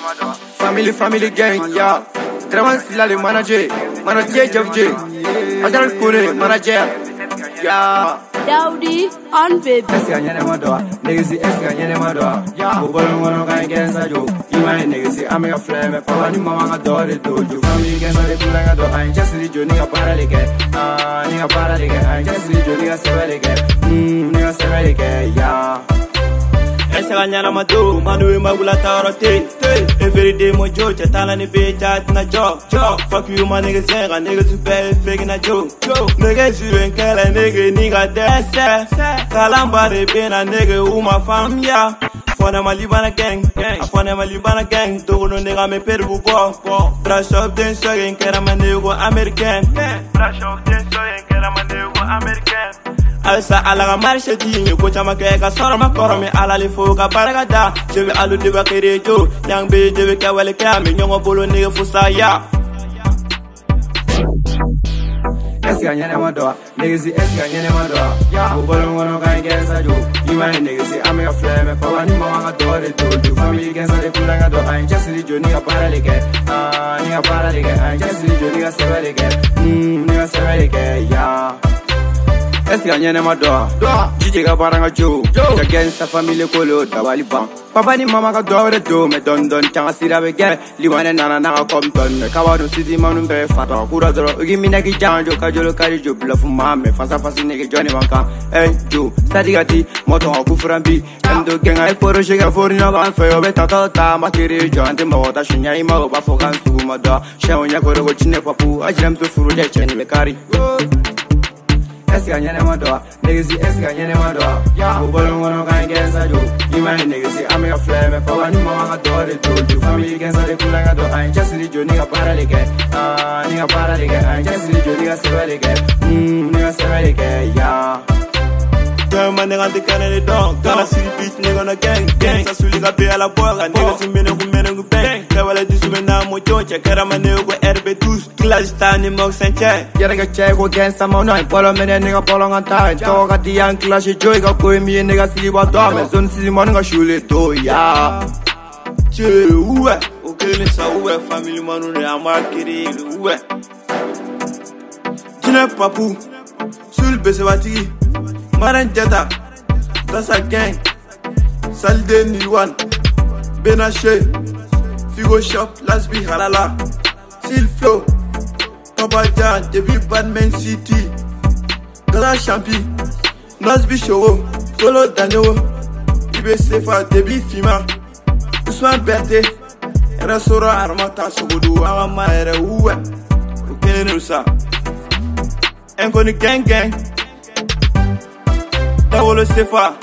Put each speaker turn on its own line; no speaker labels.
Family gang, yeah. Traman silale manager Jeff J. Ajar kure manager, yeah.
Daudi on baby.
Esganya ne madoa, negesi esganya ne madoa. Yeah. Ubolo ngono kan gensa jo. Ima negesi ame flame, papa ni mama ka dore dojo. Family gensa de kulanga do. I just need you nigga para leke. Nigga para leke. I just need you nigga seveleke. Nigga seveleke, yeah.
Esganya mado, manu magula tarote. Every day mo jo, chatala ni be chat na jo. Fuck you my niggas zenga, niggas who pay fake na jo. Niggas you ain't kala nigga dance. Kalamba de bena nigga who my fam ya. For them a Libana gang, for them a Libana gang. Don't no nigga me perbu go. Brush up then so ain't kera man nigga American. Brush up then so ain't kera man nigga American. Alsa alaga marche dinyo ko chama ke ka soro makoro me ala le fo ka paraga da je be alu de ba kere jo yang be je be ka wale ka me nyongo bolo ne fusa ya
Esganya ne madoa negesi esganya ne madoa ya ubolo ngono kan gensa jo ima negesi ame flame pa wani mama ka dore do family gensa de kulanga do I just need you nigga para leke I just need you nigga seveleke ya Esganya ne madoa Jije ka baranga jo ka gensa family kolo dawali bang papa ni mama ka dore do me don changa sira be ge liwane nana na ka kom don ka wa do sidi manu be fata kura dro ugi minagi janjo ka jolo kari jo bla fu mame fasa fasi ne ge joni wanka jo sadigati moto ku frambi endo genga e projet ga forina ba fe o beta ta makiri jo ante mo ta shunya ima ba fo kan su ma da shawonya ko ro chine papu ajram su furu de chen be kari Esganya ne madoa, negesi esganya ne madoa. Ya, ubolo ngono kan gensa jo. Ima negesi ame flame, pa wani mama ka dore do. Family gensa de kulanga do. I just need you nigga para leke. I just need you nigga seveleke, yeah.
Turn my nigga the cannon down. Gonna see the beach nigga na gang. Sa suli ka be ala boga, nigga si mene ku bang. Kawala disu me na mo jonche, kera ma nigga ko RB2. Clash stand in Mox and Che.
Yara ka che ko gensa mo no. Polo mene nigga polo ngata. To ka diang clash joy ka ko mi nigga si ba do. Me son si mo nigga shule to ya.
Che uwe, okele sa uwe family manu ne amakiri uwe. Jine papu, sul bese batigi. Maran Jetta, that's a gang. Salde Nilwan, Benache, Figo Shop, Let's Be Halala, Seal Flow, Papa Jan, Debbie Badman City, Gala Champi, Let's Be Show, Solo Daniel, Ibe Sefa, Debbie Fima, Usman Berte, Rasora Armata Sogodu, Ama Era Uwe, Ukenusa, Enkoni Gang. Tawolo Sefa